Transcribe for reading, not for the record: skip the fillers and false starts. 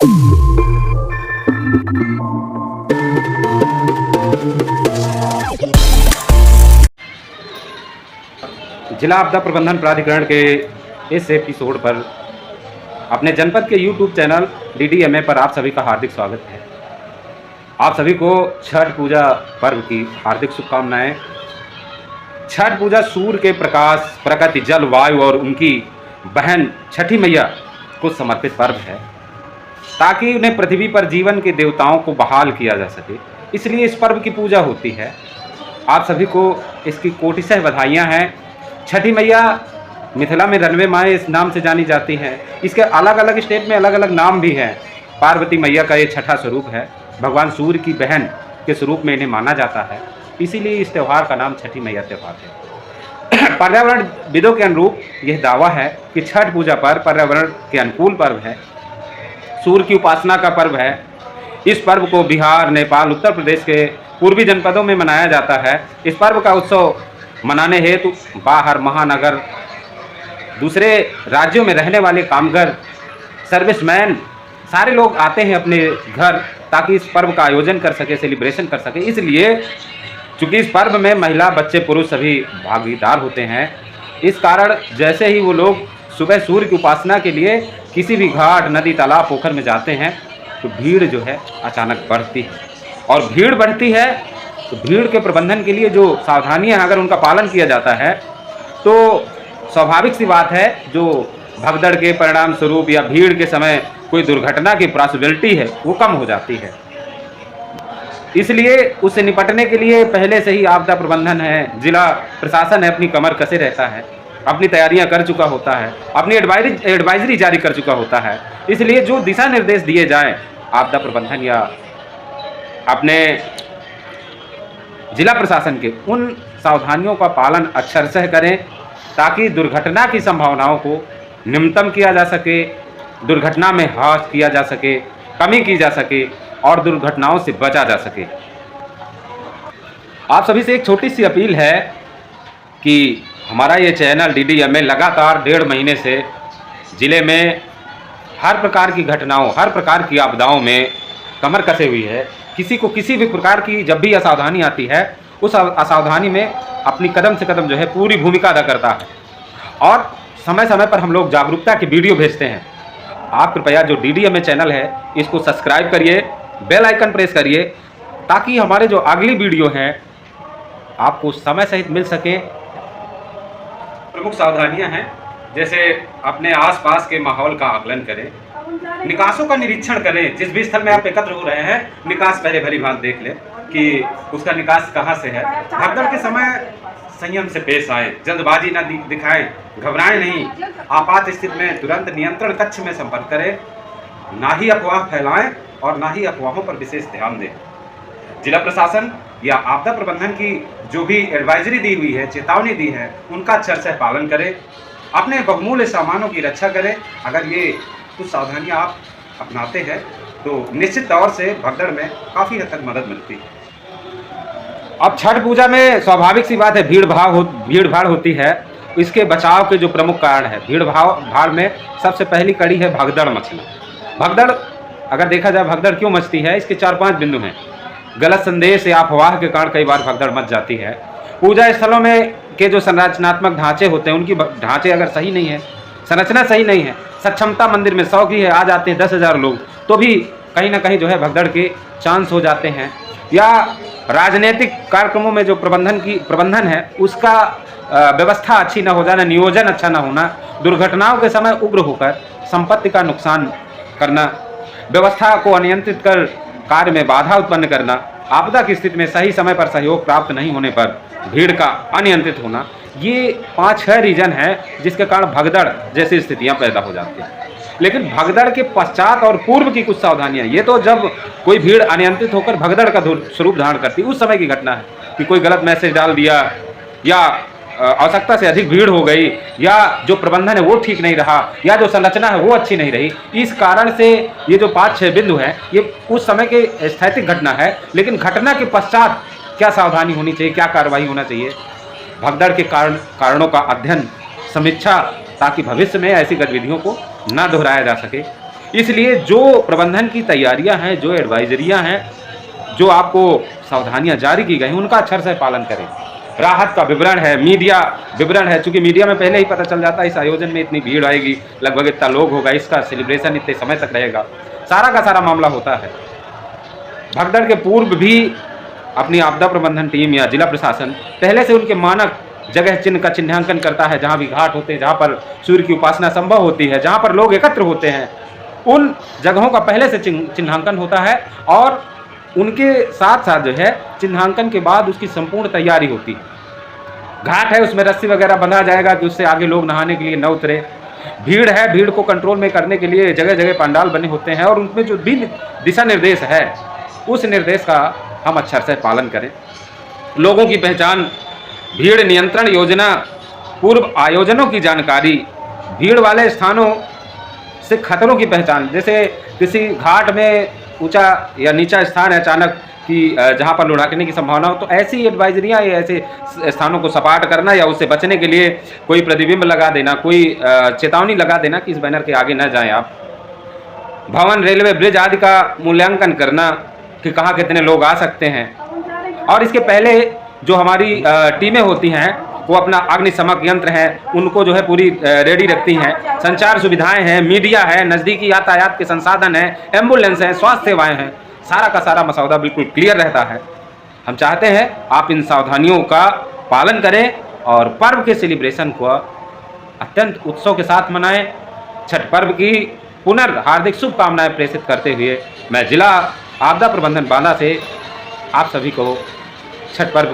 जिला आपदा प्रबंधन प्राधिकरण के इस एपिसोड पर अपने जनपद के YouTube चैनल DDMA पर आप सभी का हार्दिक स्वागत है। आप सभी को छठ पूजा पर्व की हार्दिक शुभकामनाएं। छठ पूजा सूर्य के प्रकाश, प्रकृति, जल, वायु और उनकी बहन छठी मैया को समर्पित पर्व है, ताकि उन्हें पृथ्वी पर जीवन के देवताओं को बहाल किया जा सके। इसलिए इस पर्व की पूजा होती है। आप सभी को इसकी कोटिशः बधाइयाँ हैं। छठी मैया मिथिला में रनवे माए इस नाम से जानी जाती हैं। इसके अलग अलग स्टेट में अलग अलग नाम भी हैं। पार्वती मैया का ये छठा स्वरूप है। भगवान सूर्य की बहन के स्वरूप में इन्हें माना जाता है, इसीलिए इस त्यौहार का नाम छठी मैया त्यौहार है। पर्यावरण विदों के अनुरूप यह दावा है कि छठ पूजा पर्यावरण के अनुकूल पर्व है, सूर्य की उपासना का पर्व है। इस पर्व को बिहार, नेपाल, उत्तर प्रदेश के पूर्वी जनपदों में मनाया जाता है। इस पर्व का उत्सव मनाने हेतु बाहर, महानगर, दूसरे राज्यों में रहने वाले कामगार, सर्विसमैन सारे लोग आते हैं अपने घर, ताकि इस पर्व का आयोजन कर सके, सेलिब्रेशन कर सके। इसलिए चूँकि इस पर्व में महिला, बच्चे, पुरुष सभी भागीदार होते हैं, इस कारण जैसे ही वो लोग सुबह सूर्य की उपासना के लिए किसी भी घाट, नदी, तालाब, पोखर में जाते हैं तो भीड़ जो है अचानक बढ़ती है। और भीड़ बढ़ती है तो भीड़ के प्रबंधन के लिए जो सावधानियां अगर उनका पालन किया जाता है तो स्वाभाविक सी बात है, जो भगदड़ के परिणाम स्वरूप या भीड़ के समय कोई दुर्घटना की पॉसिबिलिटी है वो कम हो जाती है। इसलिए उससे निपटने के लिए पहले से ही आपदा प्रबंधन है, जिला प्रशासन है, अपनी कमर कसे रहता है, अपनी तैयारियां कर चुका होता है, अपनी एडवाइजरी जारी कर चुका होता है। इसलिए जो दिशा निर्देश दिए जाएं आपदा प्रबंधन या अपने जिला प्रशासन के, उन सावधानियों का पालन अक्षरशः करें, ताकि दुर्घटना की संभावनाओं को न्यूनतम किया जा सके, दुर्घटना में ह्रास किया जा सके, कमी की जा सके और दुर्घटनाओं से बचा जा सके। आप सभी से एक छोटी सी अपील है कि हमारा ये चैनल DDMA लगातार 1.5 महीने से ज़िले में हर प्रकार की घटनाओं, हर प्रकार की आपदाओं में कमर कसे हुई है। किसी को किसी भी प्रकार की जब भी असावधानी आती है, उस असावधानी में अपनी कदम से कदम जो है पूरी भूमिका अदा करता है। और समय समय पर हम लोग जागरूकता की वीडियो भेजते हैं। आप कृपया जो DDMA चैनल है इसको सब्सक्राइब करिए, बेल आइकन प्रेस करिए, ताकि हमारे जो अगली वीडियो हैं आपको समय सहित मिल सके। प्रमुख सावधानियां हैं, जैसे अपने आसपास के माहौल का आकलन करें, निकासों का निरीक्षण करें। जिस भी स्थल में आप एकत्र हो रहे हैं, निकास पहले भली भांति देख लें कि उसका निकास कहाँ से है। भगदड़ के समय संयम से पेश आए, जल्दबाजी न दिखाएं, घबराएं नहीं। आपात स्थिति में तुरंत नियंत्रण कक्ष में संपर्क करें, ना ही अफवाह फैलाएं और ना ही अफवाहों पर विशेष ध्यान दें। जिला प्रशासन या आपदा प्रबंधन की जो भी एडवाइजरी दी हुई है, चेतावनी दी है, उनका अक्षरशः पालन करें। अपने बहुमूल्य सामानों की रक्षा करें। अगर ये कुछ सावधानियां आप अपनाते हैं तो निश्चित तौर से भगदड़ में काफ़ी हद तक मदद मिलती है। अब छठ पूजा में स्वाभाविक सी बात है, भीड़ भाड़ होती है। इसके बचाव के जो प्रमुख कारण है, भीड़ भाड़ में सबसे पहली कड़ी है भगदड़ मचना। भगदड़ अगर देखा जाए, भगदड़ क्यों मचती है, इसके 4-5 बिंदु हैं। गलत संदेश या अफवाह के कारण कई बार भगदड़ मच जाती है। पूजा स्थलों में के जो संरचनात्मक ढांचे होते हैं, उनकी ढांचे अगर सही नहीं है, संरचना सही नहीं है, सक्षमता मंदिर में 100 की है, आ जाते हैं 10,000 लोग, तो भी कहीं ना कहीं जो है भगदड़ के चांस हो जाते हैं। या राजनीतिक कार्यक्रमों में जो प्रबंधन है उसका व्यवस्था अच्छी ना हो जाना, नियोजन अच्छा ना होना, दुर्घटनाओं के समय उग्र होकर संपत्ति का नुकसान करना, व्यवस्था को अनियंत्रित कर कार्य में बाधा उत्पन्न करना, आपदा की स्थिति में सही समय पर सहयोग प्राप्त नहीं होने पर भीड़ का अनियंत्रित होना, ये 5-6 रीजन है जिसके कारण भगदड़ जैसी स्थितियां पैदा हो जाती हैं। लेकिन भगदड़ के पश्चात और पूर्व की कुछ सावधानियां, ये तो जब कोई भीड़ अनियंत्रित होकर भगदड़ का स्वरूप धारण करती है उस समय की घटना है कि कोई गलत मैसेज डाल दिया, या आवश्यकता से अधिक भीड़ हो गई, या जो प्रबंधन है वो ठीक नहीं रहा, या जो संरचना है वो अच्छी नहीं रही। इस कारण से ये जो 5-6 बिंदु हैं ये उस समय के स्थैतिक घटना है। लेकिन घटना के पश्चात क्या सावधानी होनी चाहिए, क्या कार्रवाई होना चाहिए, भगदड़ के कारणों का अध्ययन, समीक्षा, ताकि भविष्य में ऐसी गतिविधियों को न दोहराया जा सके। इसलिए जो प्रबंधन की तैयारियां हैं, जो एडवाइजरियां हैं, जो आपको सावधानियां जारी की गई हैं, उनका अक्षर से पालन करें। राहत का विवरण है, मीडिया विवरण है, चूंकि मीडिया में पहले ही पता चल जाता है इस आयोजन में इतनी भीड़ आएगी, लगभग इतना लोग होगा, इसका सेलिब्रेशन इतने समय तक रहेगा, सारा का सारा मामला होता है। भगदड़ के पूर्व भी अपनी आपदा प्रबंधन टीम या जिला प्रशासन पहले से उनके मानक जगह चिन्ह का चिन्हांकन करता है, जहाँ भी घाट होते हैं, जहाँ पर सूर्य की उपासना संभव होती है, जहाँ पर लोग एकत्र होते हैं, उन जगहों का पहले से चिन्हांकन होता है और उनके साथ साथ जो है चिन्हांकन के बाद उसकी संपूर्ण तैयारी होती है। घाट है, उसमें रस्सी वगैरह बंधा जाएगा कि उससे आगे लोग नहाने के लिए न उतरे। भीड़ है, भीड़ को कंट्रोल में करने के लिए जगह जगह पंडाल बने होते हैं और उनमें जो भी दिशा निर्देश है उस निर्देश का हम अक्षर से पालन करें। लोगों की पहचान, भीड़ नियंत्रण योजना, पूर्व आयोजनों की जानकारी, भीड़ वाले स्थानों से खतरों की पहचान, जैसे किसी घाट में ऊंचा या नीचा स्थान है अचानक कि जहां पर लुढ़कने की संभावना हो, तो ऐसी एडवाइजरियां या ऐसे स्थानों को सपाट करना या उससे बचने के लिए कोई प्रतिबिंब लगा देना, कोई चेतावनी लगा देना कि इस बैनर के आगे न जाएं आप। भवन, रेलवे, ब्रिज आदि का मूल्यांकन करना कि कहाँ कितने लोग आ सकते हैं। और इसके पहले जो हमारी टीमें होती हैं वो अपना अग्निशमक यंत्र है उनको जो है पूरी रेडी रखती हैं, संचार सुविधाएं हैं, मीडिया है, नज़दीकी यातायात के संसाधन हैं, एम्बुलेंस हैं, स्वास्थ्य सेवाएं हैं, सारा का सारा मसौदा बिल्कुल क्लियर रहता है। हम चाहते हैं आप इन सावधानियों का पालन करें और पर्व के सेलिब्रेशन को अत्यंत उत्सव के साथ मनाएं। छठ पर्व की हार्दिक शुभकामनाएं प्रेषित करते हुए मैं जिला आपदा प्रबंधन बांदा से आप सभी को छठ पर्व